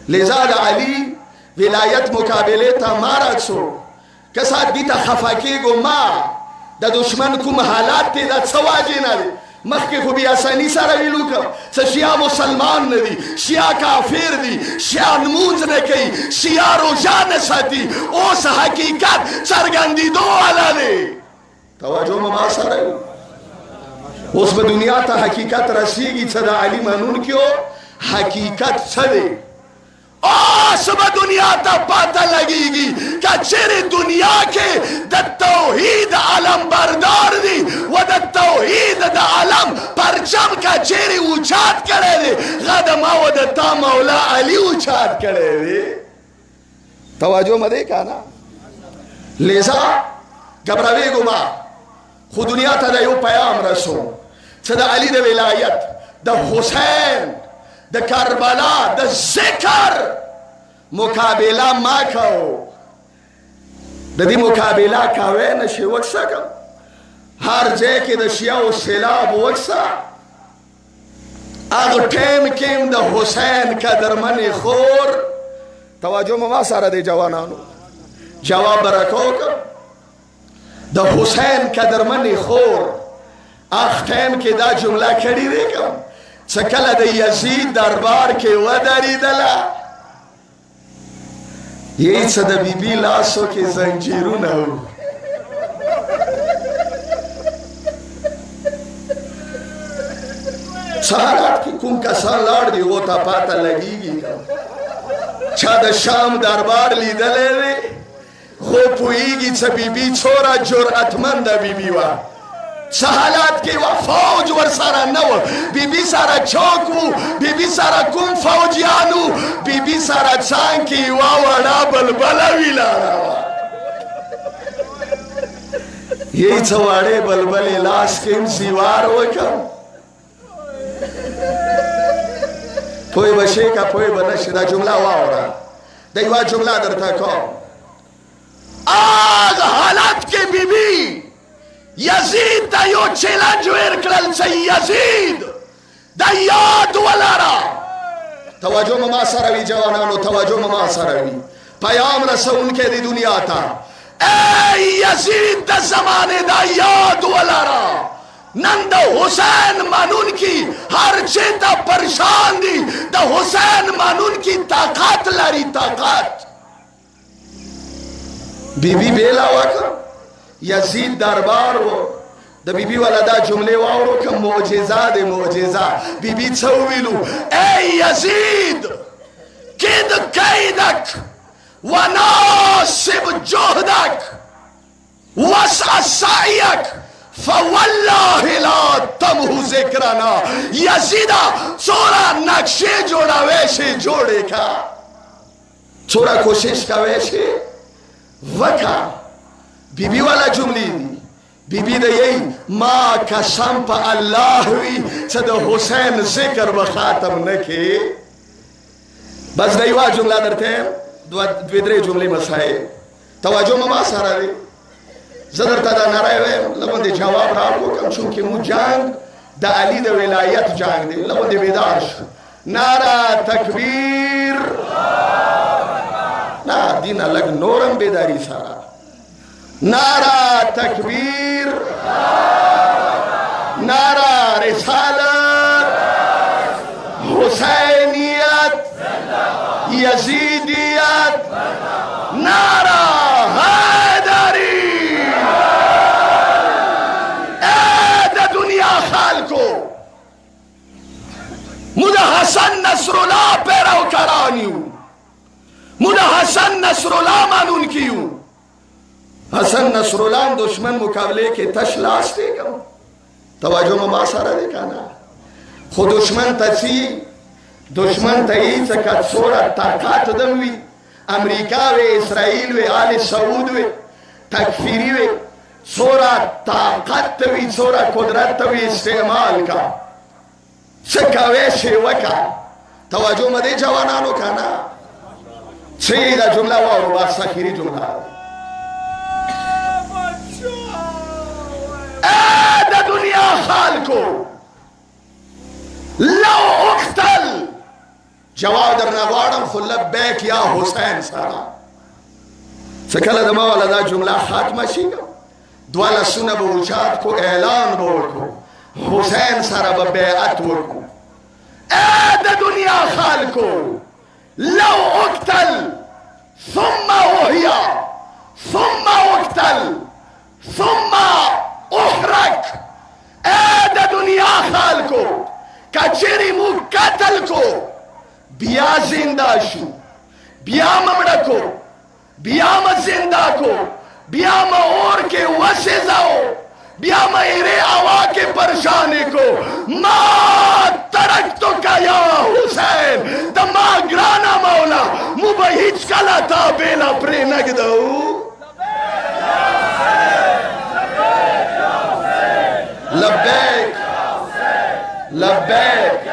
लिजाद अली विलायत मुकाबले ता मारा छो कसा दीता खफाके गो मा द दुश्मन कुम हालात ते द सवाजे ना मखके खुबी आसानी सारा विलू का शिया मुसलमान ने दी शिया काफिर दी शिया नमूज ने कही शिया रोजा ने साथी ओस हकीकत सरगंदी दो वाला ने तवज्जो में मासारा उस दुनिया ता हकीकत रसीगी सदा अली मनून क्यों हकीकत सदे सब दुनिया तक पता लगेगी कि चेरे दुनिया के द तौहीद आलम बरदार दी व द तौहीद द आलम परचम का चेरे उचात करे दे गदमा व द ता मौला अली उचात करे दे तवज्जो मदे का ना लेसा घबरावे गुमा खुद दुनिया था यो पैगाम रसो सदा अली द विलायत द हुसैन द करबला द जिक्र मुकाबला मा खाओ ददी मुकाबला खावे न शेवक सकम हर जे के द शियाओ सैलाब वक्सा आग टेम केम द हुसैन का दरमन खोर तवज्जो ममा सारा दे जवानानो जवाब रखो द हुसैन का दरमन खोर आग टेम के दा जुमला खड़ी रे कम सकला द यजीद दरबार के वदरी दला यही सद बीबी लाशों के जंजीरू न हो सहारात की कुम का सा लाड़ दी वो ता पाता लगेगी छाद शाम दरबार ली दले रे हो पुईगी च बीबी छोरा जुरअतमंद बीबी वा सहालात के वा फौज वर सारा नव बीबी सारा चौकू बीबी सारा कुम फौजियानु बीबी सारा चांकी वा वड़ा बलबला विलारा यही छवाड़े बलबले लाश केम सिवार हो कम पोए बशे का पोए बनश दा जुमला वावरा दैवा जुमला दरता को आग हालात के बीबी यजीद दा यो चैलेंज वेर करल से यजीद दा याद वलारा तवज्जो ममा सरवी जवानानो तवज्जो ममा सरवी पैगाम रसो उनके दी दुनिया था ए यजीद दा जमाने दा याद वलारा नंद हुसैन मानून की हर चेता परेशान दी दा हुसैन मानून की ताकत लारी ताकत बीबी बेला वका यजीद दरबार वो द बीबी वाला दा जुमले वावरो का मोजेजा दे मोजेजा बीबी छविलू ए यजीद किद कैदक वनासिब जोहदक वसअसायक फवल्लाहि ला तमहु जिक्राना यजीदा छोरा नक्शे जोड़ा वैसे जोड़े का छोरा कोशिश का वैसे वका बीबी वाला जुमली बीबी दे यही माँ का संप अल्लाह हुई सद हुसैन जिक्र व खातम न के बस दैवा जुमला दरते द्विद्रे जुमले मसाए तवज्जो ममा सारा रे जदर तदा नाराय वे लबन दे जवाब राको कम चूंकि मु जांग द अली द विलायत जांग दे लबन दे बेदार नारा तकबीर ना दिन अलग नोरम बेदारी सारा नारा तकबीर नारा रिसालत हुसैनियत यजीदियत नारा हैदरी ए दुनिया खाल को मुझे हसन नसरुल्लाह पैराव करानी मुझे हसन नसरुल्लाह मानून की हूं हसन नसरुल्लाह दुश्मन मुकाबले के तशलाश देगा तवज्जो में मासारा देखा ना खुद दुश्मन तसी दुश्मन तई सका सोरा ताकत दमवी अमेरिका वे इसराइल वे आले सऊद वे तकफीरी वे सोरा ताकत वी सोरा कुदरत वी इस्तेमाल का सका वे शेवका तवज्जो में दे जवानानो का ना सीधा जुमला और बात आखिरी जुमला द दुनिया खाल को लो उख्तल جواب درنه غواړم خو لبیک یا حسین سره څه کله د ما والا دا جمله ختمه شي دوه لاسونه به اوچات کو اعلان به وکړو حسین سره به بیعت وکړو ای د دنیا خلکو لو اقتل ثم احیا ثم اقتل ثم احرق ای د دنیا خلکو کچری مو قتل کو بیا زندہ شو بیا ممڑکو بیا زندہ کو بیا اور کے وسزاؤ بیا میرے آوا کے پریشانی کو ما ترک تو کا یا حسین دما گرانا مولا مبہیچ کلا تا بیلا پری نگدو لبیک لبیک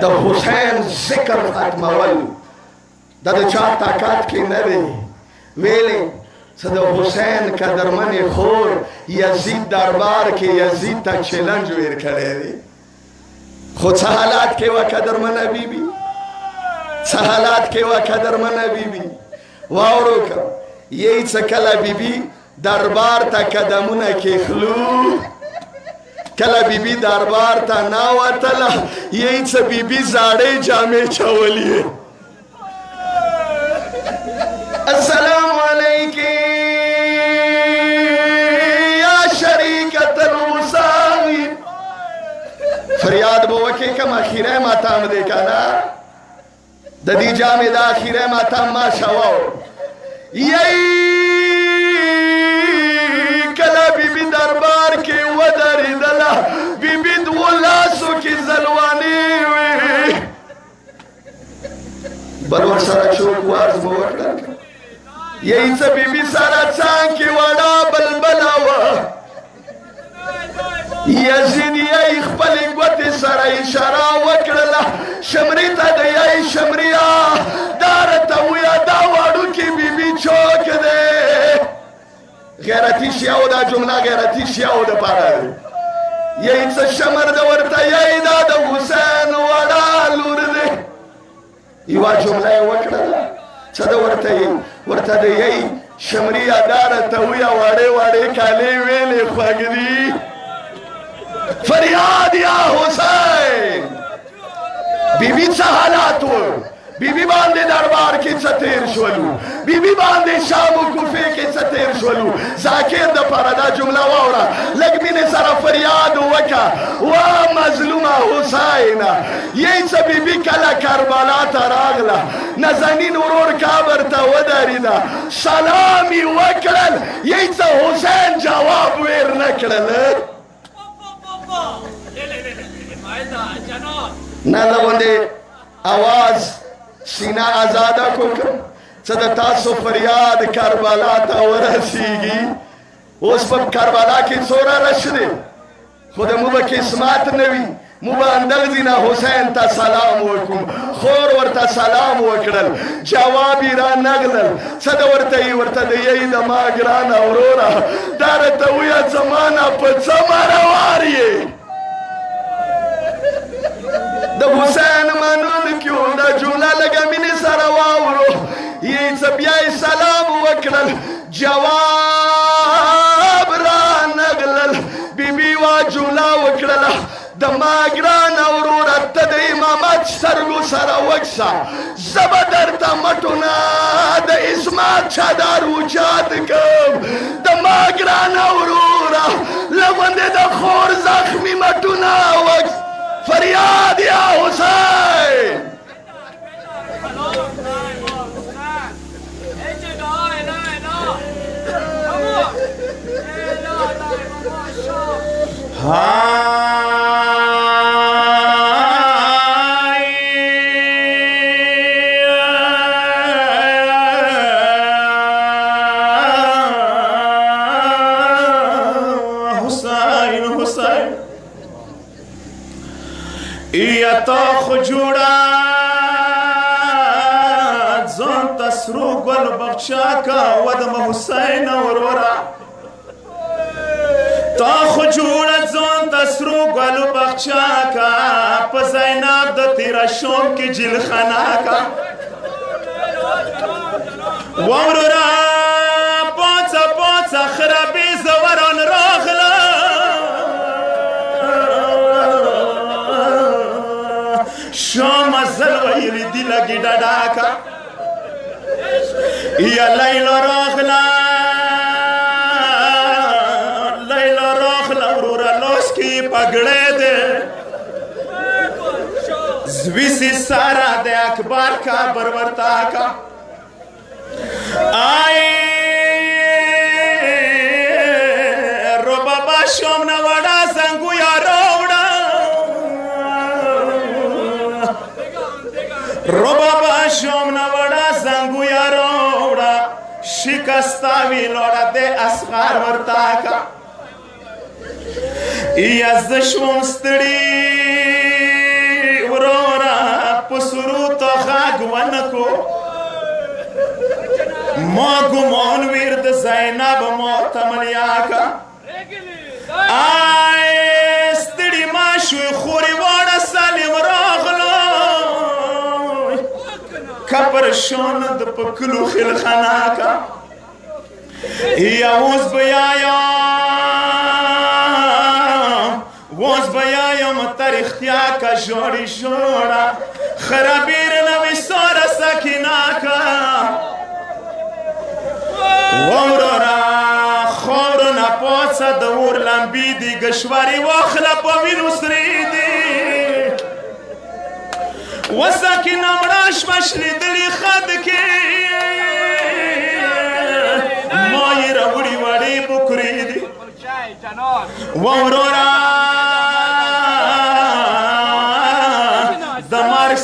د حسین ذکر ختمول دا د چا طاقت کې نه دی ویلې څه د حسین قدرمن خور یزید دربار کې یزید ته چیلنج ور کړی دی خو څه حالات کې و قدرمن بیبي څه حالات کې و قدرمن بیبي واورو که یی څه کله بیبي دربار ته قدمونه کېښلو کله بیبي دربار ته ناوتله یی څه بیبي زاړې جامې چولې السلام علیکی یا شریکت المساوی فریاد بو وکی کم اخیره ماتام دے کنا دا دی جامع دا اخیره ماتام ما شواو یئی کلا بی بی دربار کی وداری دلا بی بی دو لاسو کی زلوانی وی برور سارا چوک وارز بو وکڑا یہی سے بی بی سارا چان کی وڑا بلبلا و یزید یہی خپلی گوتی سارا اشارا وکڑلا شمری تا دا یہی شمریا دارتا ویا دا وڑو کی بی بی چوک دے غیرتی شیعو دا جملہ غیرتی شیعو دا پارا دے یہی سے شمر دا ورطا یہی دا دا حسین وڑا لور دے یوا جملہ وکڑلا چه دا ورته د یی شمری اداره ته ویا واړې واړې کالې ویلې خوږدي فریاد یا حسین بی بی څه حالات و بی بی باندې دربار کې څه تیر شولو بی بی باندې شام و کوفې کې څه تیر شولو ذاکر د پاره دا جمله واوره لږ مینې سره فریاد وکړه وا مظلومه حسینه یی څه بی بی کله کربلا ته راغله نازنین ورور قبر ته ودرېده سلام یې وکړل یی څه حسین جواب ویر نه کړل نه د غوندې اواز سینه آزاده کو څه د تاسو فریاد کربلا ته ورسیږي اوس په کربلا کې څوره رش دی خو د مو به قسمت نه وي مو به اندغځي نه حسین ته سلام وکړو خور ورته سلام وکړل جواب یې را نغلل څه د ورته د یی د ما ګرانه وروره دا راته ویه زما نه په څه مروار یې د حسین منونکو دا جمله لږه مینې سره واورو یی څه بیا یې سلام وکړل جواب را نغلل بیبي وا جمله وکړله د ما ګرانه وروره ته د امامت سترګو سره وکسه زه به درته مټونه د اسمات چادر اوچات کړم د ما ګرانه وروره له غوندې د خور زخمي مټونه وکسه فریاد یا حسین تا خجوڑا زون تسرو گل بخشا کا ودم حسین ورورا تا خو جوړه ځان ته سرو ګلو بخچا کا په زینب د تیره شوم کې جلخانه کا وورورا پاڅه پاڅه خرابې زوران راغله شاه مزل ویلی دی لګي ډډا کا یا لیلا راغله پگڑے دے زویسی سارا دے اکبر کا برورتا کا آئے رو بابا شوم نوڑا زنگو یا روڑا رو بابا شوم نوڑا زنگو یا روڑا شکستاوی لوڑا دے اسغار ورتا کا یا زشوم ستړي ورورا پسرو تو غاګ ونکو ما ګمون ورد زینب موتملیا کا آی ستړي ما شوی خوري وړه سالم راغلو کبر شون د پکلو خلخانا کا یا اوس بیا وز بیایم تر اختیا کا جوڑی جوڑا خرابیر نوی سارا سکینا کا وورورا خورنا پوڅه د اور لمبی دی گشواری واخلا پوینو سری دی وسکینا مړاش مشلی دلی خد کې مای راوړي وړي بکری دی وورورا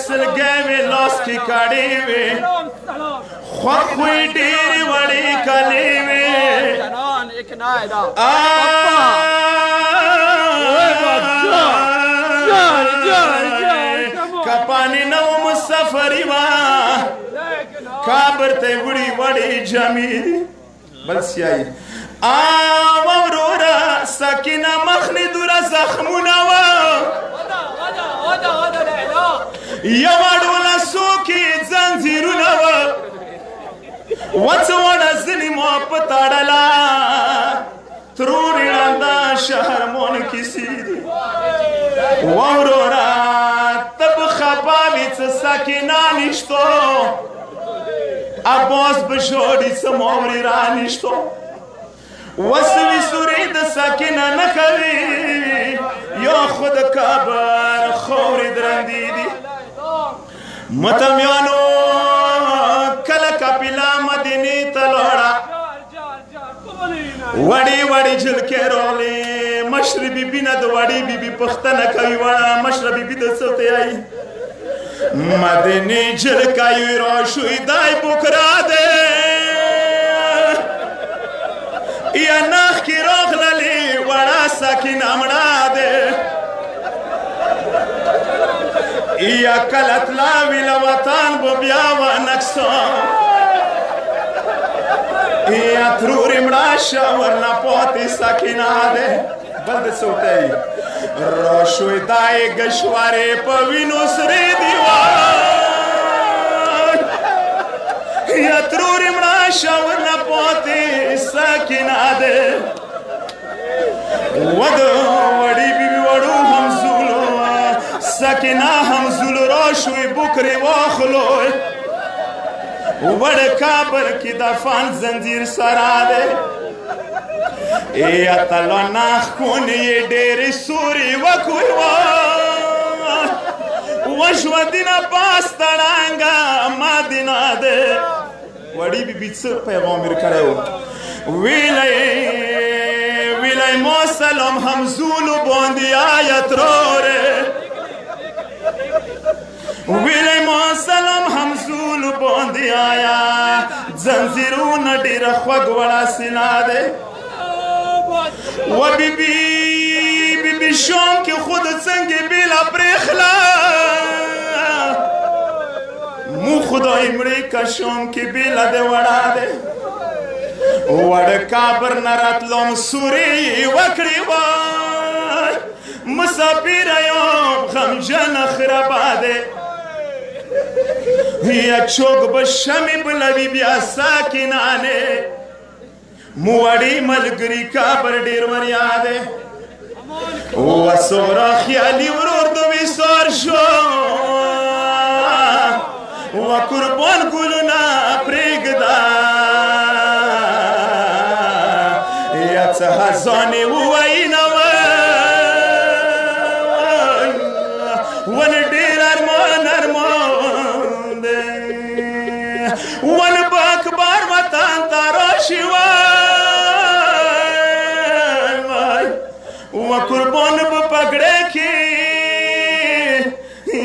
سلګوي لاس کې کاړې وي خوښوي ډېرې وړې کلې وي کپانې نو مسافري وه کابر ته وړي وړې جامې بل سیایي وورورا سکینه مخلې دوره زخمونه وه یواډوله سوکې ځنځیرونه وه وڅوړه ځینې مو په تړله ترورې ړنده شهرمون کیسې دي وورورا ته به خفه وې څه سکینه نشتو عباس به ژاړي څه ماورې رانشتو وسوي سورې د سکینه نه کوي یا خود کابر خورې درندې دي متمیانو کله کپیلا مدینې ته لاړه وړې وړې جلکې راغلې مشرې بیبي نه د وړې بیبي پوښتنه کوي وړه مشره بیبي د څه ته یایي مدینې جلکې راشوی دای بوکرا دی یا نخ کی راغللی وړه سکینه مړه دی یا کله تلاوي له وطن به بیا ونکسو یا ترورې مړه شه ورنه پاتې سکینه دی بل د څه ورته یي راشوی دای ګشوارې په وینو سرې دیوال یا ترورې مړه شه ورنه پاتې سکینه دی ود وړې بیبي وړو همزولو سکینه همزولو راشوی بکرې واخلو وړ کابر کې د فان زنځیر سره دی یا تلو ناخ کونې ډېرې سورې وکوي وشوه دینه پاس تړانګه ما دینه دی وړې بیبي څه پیغام یې کړی و ویلی ما سلام همزولو باندې آیا ترورې ویلی ما سلام همزولو باندې آیا زنځیرونه ډېره خوږ وړه سینا دی و بیبي شام کې خود څنګه بیله پرېخله مو خدای مړې که شام کې بیله دې وړه دی وړ کابر نه راتلم سورې وکړې وای مسافر یم غمجن خراباده یا چوک به شمې بلوي بیا ساکنانې موړې ملګري کابر ډېر ور یادې وسوره خیالي ورور د وصال شو وقربان ګلونه پرېږده یا څه خزانې ووایي نه ون ډېر ارمان دی ون به اکبر وطن ته راشي وای و قربان به پګړې کې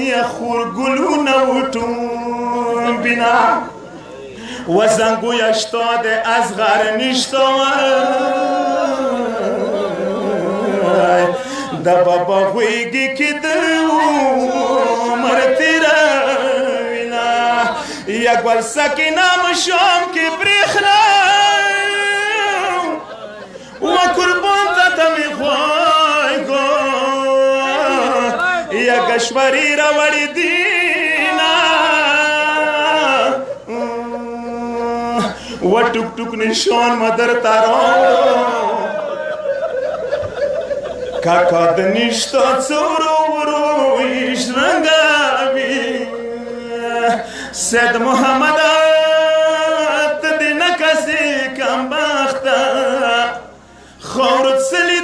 یا خور ګلونه وټون بنا و زنګو یشتا د ازغر نشتا د بابا غویږي کې د عمر تیروینا یا ګل سکینه مشام کې برېښنا و قربان ته مې غواړي یا گشوری راوړی دینا و ټوک ټوک نشان مدر تارو کاکا د نشتا څورو ورو ایش رنګاوي سید محمد ته دې نه کسې کم بخته خاورت سلی